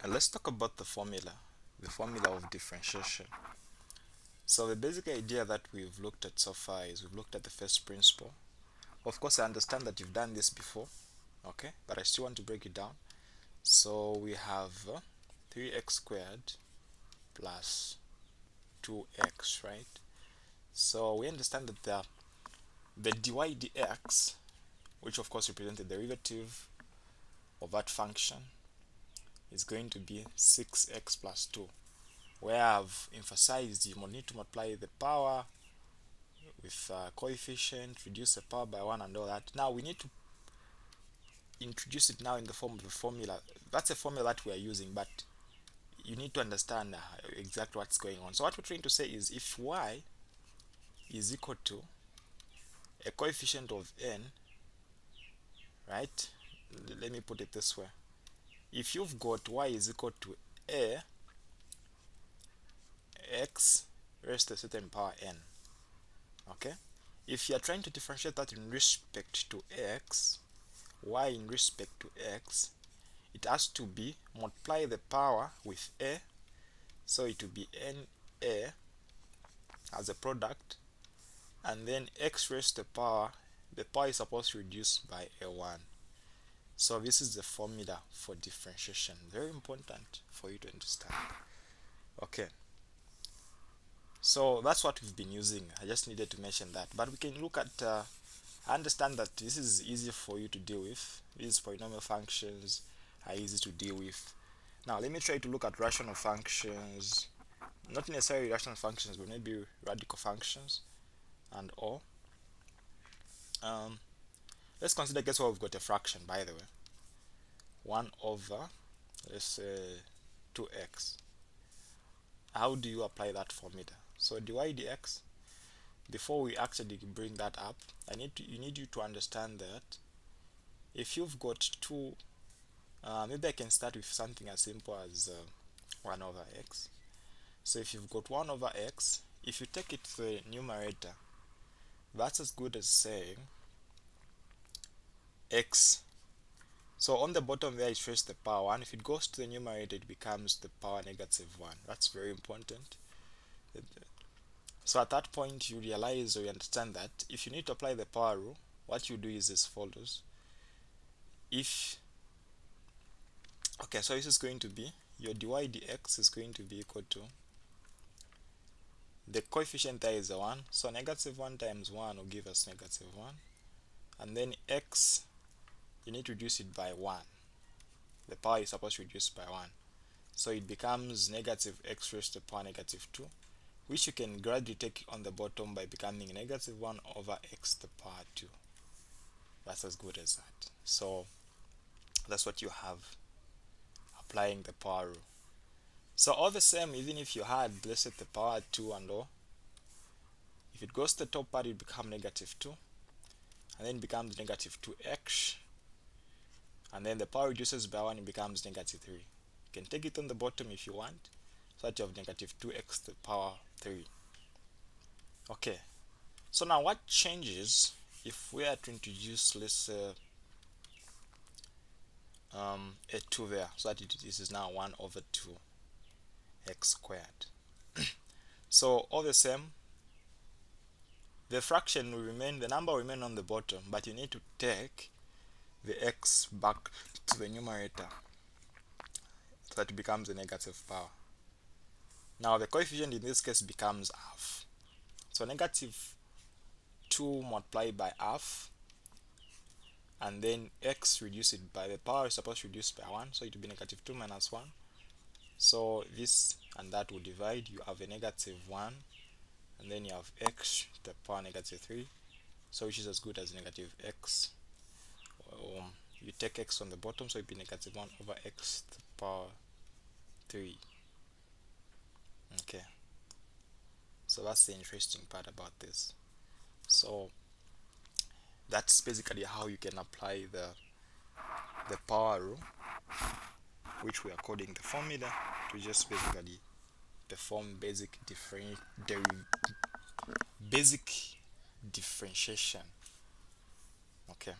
And let's talk about the formula of differentiation. So the basic idea that we've looked at so far is we've looked at the first principle. Of course, I understand that you've done this before, okay, but I still want to break it down. So we have 3x squared plus 2x, right? So we understand that the dy dx, which of course represents the derivative of that function, is going to be 6x plus 2, where I've emphasized you need to multiply the power with coefficient, reduce the power by 1 and all that. Now we need to introduce it now in the form of a formula. That's a formula that we are using, but you need to understand exactly what's going on. So what we're trying to say is if y is equal to a coefficient of n, right? Let me put it this way. If you've got y is equal to a x raised to a certain power n, okay? If you are trying to differentiate that in respect to x, y in respect to x, it has to be multiply the power with a, so it will be na as a product, and then x raised to the power is supposed to reduce by a1. So this is the formula for differentiation. Very important for you to understand. Okay, so that's what we've been using. I just needed to mention that, but we can look at I understand that this is easy for you to deal with. These polynomial functions are easy to deal with. Now let me try to look at rational functions, not necessarily rational functions, but maybe radical functions and all. Let's consider, guess what, we've got a fraction, by the way, 1 over, let's say, 2x. How do you apply that formula? So dy dx, before we actually bring that up, you need you to understand that if you've got two, maybe I can start with something as simple as 1 over x. So if you've got 1 over x, if you take it to the numerator, that's as good as saying x. So on the bottom there is raised to the power 1. If it goes to the numerator, it becomes the power -1. That's very important. So at that point you realize or you understand that if you need to apply the power rule, what you do is as follows. Okay, so this is going to be your dy dx is going to be equal to, the coefficient there is a 1, so -1 times 1 will give us -1, and then x, you need to reduce it by 1. The power is supposed to reduce by 1, so it becomes -x raised to the power -2, which you can gradually take on the bottom by becoming -1 over x to the power 2. That's as good as that. So that's what you have applying the power rule. So all the same, even if you had, let's say, the power 2 and all, if it goes to the top part, it becomes -2, and then it becomes -2x, and then the power reduces by 1, it becomes -3. You can take it on the bottom if you want, so that you have -2x to the power 3. Okay, so now what changes if we are to introduce, let's say, a 2 there, so that this is now 1 over 2 x squared. So all the same, the fraction will remain, the number will remain on the bottom, but you need to take the x back to the numerator so that it becomes a negative power. Now the coefficient in this case becomes half, so -2 multiplied by half, and then x reduce it by, the power is supposed to reduce by 1, so it will be -2 minus 1. So this and that will divide, you have a -1, and then you have x to the power -3, so which is as good as -x. You take x on the bottom, so it will be -1 over x to the power 3. Okay, so that's the interesting part about this. So that's basically how you can apply the power rule, which we are calling the formula, to just basically perform basic differentiation. Okay.